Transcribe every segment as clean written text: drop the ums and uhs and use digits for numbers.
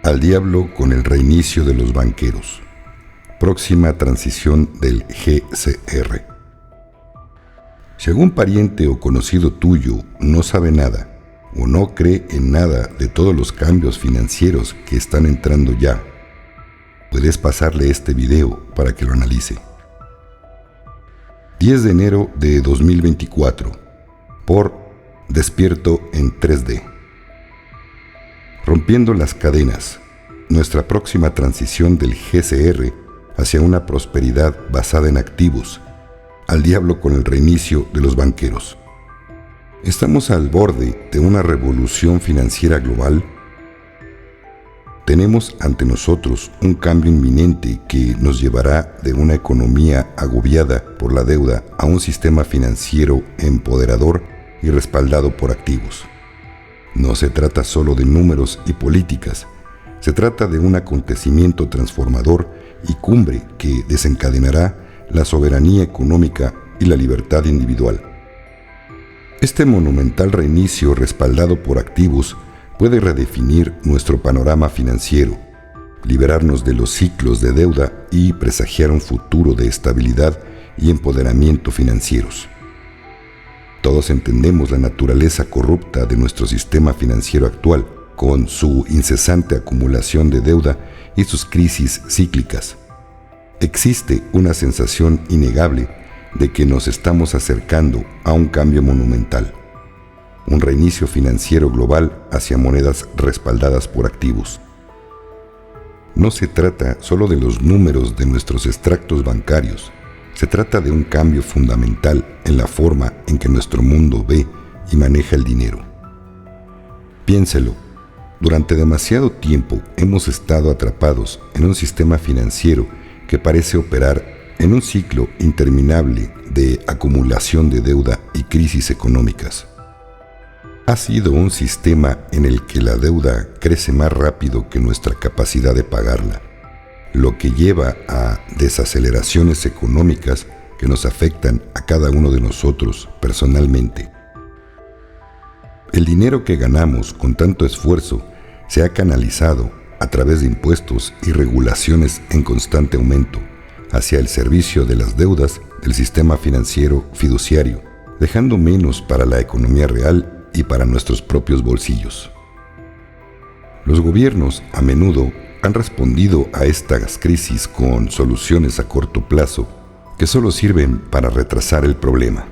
Al diablo con el reinicio de los banqueros. Próxima transición del GCR. Si algún pariente o conocido tuyo no sabe nada o no cree en nada de todos los cambios financieros que están entrando ya, puedes pasarle este video para que lo analice. 10 de enero de 2024 por Despierto en 3D. Rompiendo las cadenas, nuestra próxima transición del GCR hacia una prosperidad basada en activos, al diablo con el reinicio de los banqueros. ¿Estamos al borde de una revolución financiera global? Tenemos ante nosotros un cambio inminente que nos llevará de una economía agobiada por la deuda a un sistema financiero empoderador y respaldado por activos. No se trata solo de números y políticas, se trata de un acontecimiento transformador y cumbre que desencadenará la soberanía económica y la libertad individual. Este monumental reinicio respaldado por activos puede redefinir nuestro panorama financiero, liberarnos de los ciclos de deuda y presagiar un futuro de estabilidad y empoderamiento financieros. Todos entendemos la naturaleza corrupta de nuestro sistema financiero actual, con su incesante acumulación de deuda y sus crisis cíclicas. Existe una sensación innegable de que nos estamos acercando a un cambio monumental, un reinicio financiero global hacia monedas respaldadas por activos. No se trata solo de los números de nuestros extractos bancarios, se trata de un cambio fundamental en la forma en que nuestro mundo ve y maneja el dinero. Piénselo, durante demasiado tiempo hemos estado atrapados en un sistema financiero que parece operar en un ciclo interminable de acumulación de deuda y crisis económicas. Ha sido un sistema en el que la deuda crece más rápido que nuestra capacidad de pagarla, lo que lleva a desaceleraciones económicas que nos afectan a cada uno de nosotros personalmente. El dinero que ganamos con tanto esfuerzo se ha canalizado a través de impuestos y regulaciones en constante aumento hacia el servicio de las deudas del sistema financiero fiduciario, dejando menos para la economía real y para nuestros propios bolsillos. Los gobiernos a menudo han respondido a estas crisis con soluciones a corto plazo que solo sirven para retrasar el problema.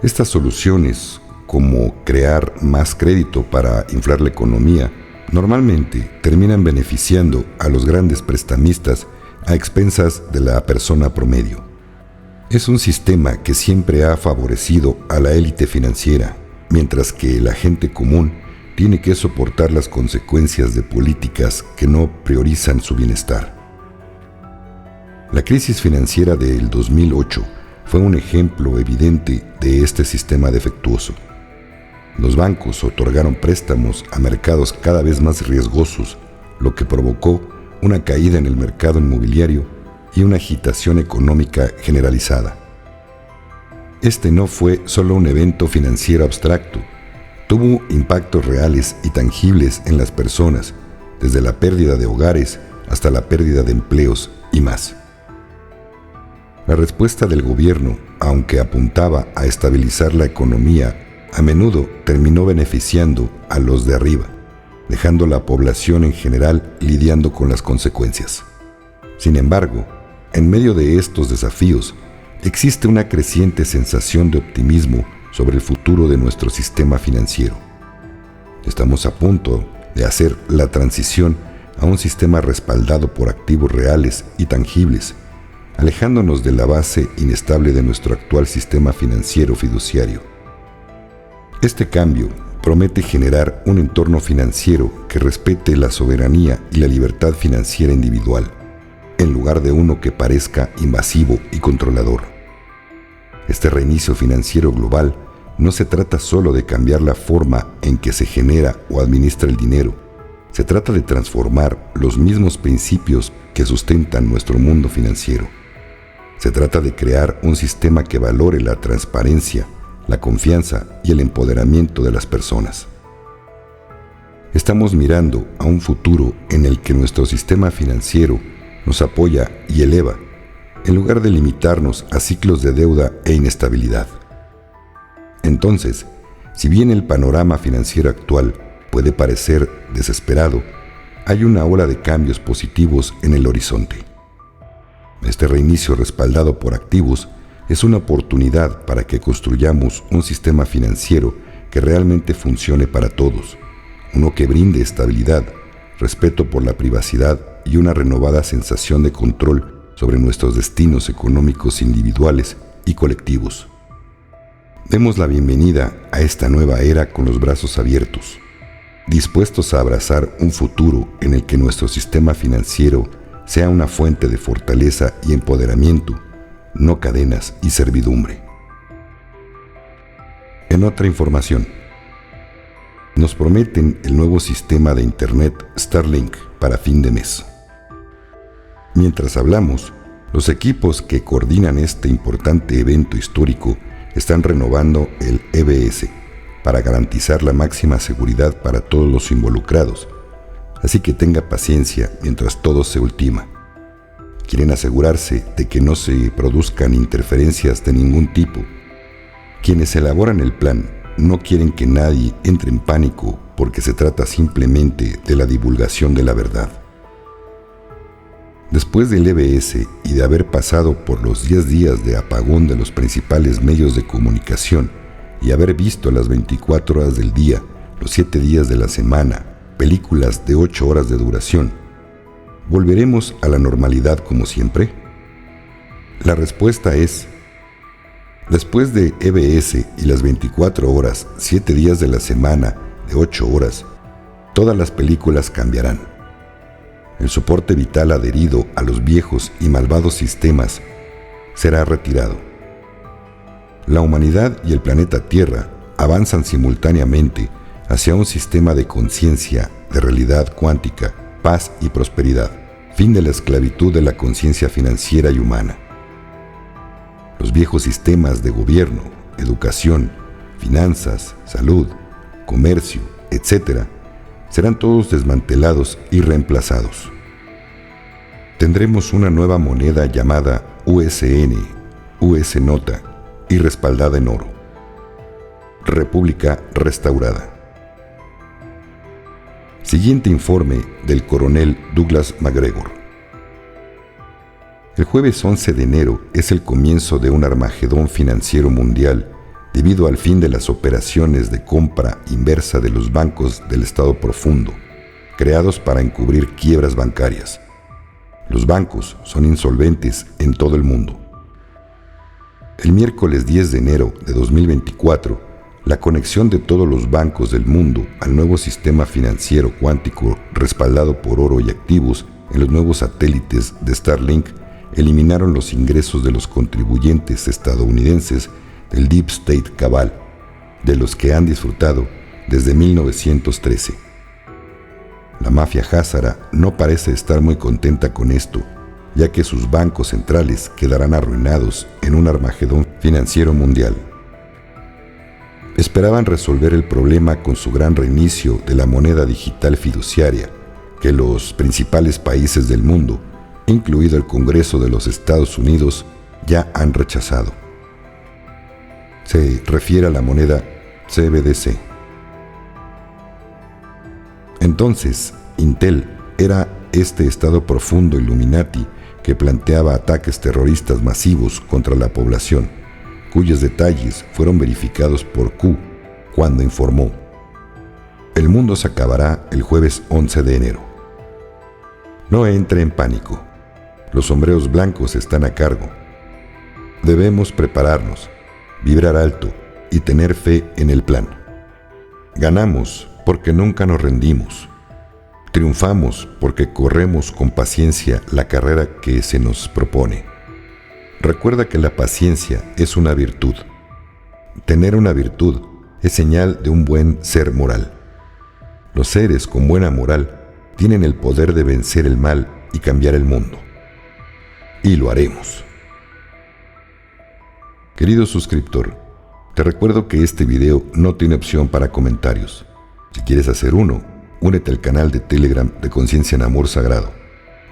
Estas soluciones, como crear más crédito para inflar la economía, normalmente terminan beneficiando a los grandes prestamistas a expensas de la persona promedio. Es un sistema que siempre ha favorecido a la élite financiera, mientras que la gente común tiene que soportar las consecuencias de políticas que no priorizan su bienestar. La crisis financiera del 2008 fue un ejemplo evidente de este sistema defectuoso. Los bancos otorgaron préstamos a mercados cada vez más riesgosos, lo que provocó una caída en el mercado inmobiliario y una agitación económica generalizada. Este no fue solo un evento financiero abstracto, tuvo impactos reales y tangibles en las personas, desde la pérdida de hogares hasta la pérdida de empleos y más. La respuesta del gobierno, aunque apuntaba a estabilizar la economía, a menudo terminó beneficiando a los de arriba, dejando a la población en general lidiando con las consecuencias. Sin embargo, en medio de estos desafíos, existe una creciente sensación de optimismo sobre el futuro de nuestro sistema financiero. Estamos a punto de hacer la transición a un sistema respaldado por activos reales y tangibles, alejándonos de la base inestable de nuestro actual sistema financiero fiduciario. Este cambio promete generar un entorno financiero que respete la soberanía y la libertad financiera individual, en lugar de uno que parezca invasivo y controlador. Este reinicio financiero global no se trata solo de cambiar la forma en que se genera o administra el dinero, se trata de transformar los mismos principios que sustentan nuestro mundo financiero. Se trata de crear un sistema que valore la transparencia, la confianza y el empoderamiento de las personas. Estamos mirando a un futuro en el que nuestro sistema financiero nos apoya y eleva, en lugar de limitarnos a ciclos de deuda e inestabilidad. Entonces, si bien el panorama financiero actual puede parecer desesperado, hay una ola de cambios positivos en el horizonte. Este reinicio respaldado por activos es una oportunidad para que construyamos un sistema financiero que realmente funcione para todos, uno que brinde estabilidad, respeto por la privacidad y una renovada sensación de control sobre nuestros destinos económicos individuales y colectivos. Demos la bienvenida a esta nueva era con los brazos abiertos, dispuestos a abrazar un futuro en el que nuestro sistema financiero sea una fuente de fortaleza y empoderamiento, no cadenas y servidumbre. En otra información, nos prometen el nuevo sistema de Internet Starlink para fin de mes. Mientras hablamos, los equipos que coordinan este importante evento histórico están renovando el EBS para garantizar la máxima seguridad para todos los involucrados, así que tenga paciencia mientras todo se ultima. Quieren asegurarse de que no se produzcan interferencias de ningún tipo. Quienes elaboran el plan no quieren que nadie entre en pánico porque se trata simplemente de la divulgación de la verdad. Después del EBS y de haber pasado por los 10 días de apagón de los principales medios de comunicación y haber visto las 24 horas del día, los 7 días de la semana, películas de 8 horas de duración, ¿volveremos a la normalidad como siempre? La respuesta es: después de EBS y las 24 horas, 7 días de la semana, de 8 horas, todas las películas cambiarán. El soporte vital adherido a los viejos y malvados sistemas será retirado. La humanidad y el planeta Tierra avanzan simultáneamente hacia un sistema de conciencia, de realidad cuántica, paz y prosperidad, fin de la esclavitud de la conciencia financiera y humana. Los viejos sistemas de gobierno, educación, finanzas, salud, comercio, etc., serán todos desmantelados y reemplazados. Tendremos una nueva moneda llamada USN, US Nota, y respaldada en oro. República restaurada. Siguiente informe del coronel Douglas MacGregor. El jueves 11 de enero es el comienzo de un armagedón financiero mundial debido al fin de las operaciones de compra inversa de los bancos del Estado profundo, creados para encubrir quiebras bancarias. Los bancos son insolventes en todo el mundo. El miércoles 10 de enero de 2024, la conexión de todos los bancos del mundo al nuevo sistema financiero cuántico respaldado por oro y activos en los nuevos satélites de Starlink eliminaron los ingresos de los contribuyentes estadounidenses del Deep State Cabal, de los que han disfrutado desde 1913. La mafia házara no parece estar muy contenta con esto, ya que sus bancos centrales quedarán arruinados en un armagedón financiero mundial. Esperaban resolver el problema con su gran reinicio de la moneda digital fiduciaria, que los principales países del mundo, incluido el Congreso de los Estados Unidos, ya han rechazado. Se refiere a la moneda CBDC. Entonces, Intel era este estado profundo Illuminati que planteaba ataques terroristas masivos contra la población, cuyos detalles fueron verificados por Q cuando informó: el mundo se acabará el jueves 11 de enero. No entre en pánico. Los sombreros blancos están a cargo. Debemos prepararnos, vibrar alto y tener fe en el plan. Ganamos porque nunca nos rendimos. Triunfamos porque corremos con paciencia la carrera que se nos propone. Recuerda que la paciencia es una virtud. Tener una virtud es señal de un buen ser moral. Los seres con buena moral tienen el poder de vencer el mal y cambiar el mundo. Y lo haremos. Querido suscriptor, te recuerdo que este video no tiene opción para comentarios. Si quieres hacer uno, únete al canal de Telegram de Conciencia en Amor Sagrado.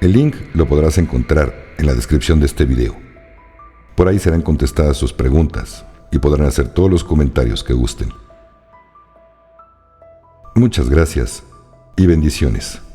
El link lo podrás encontrar en la descripción de este video. Por ahí serán contestadas sus preguntas y podrán hacer todos los comentarios que gusten. Muchas gracias y bendiciones.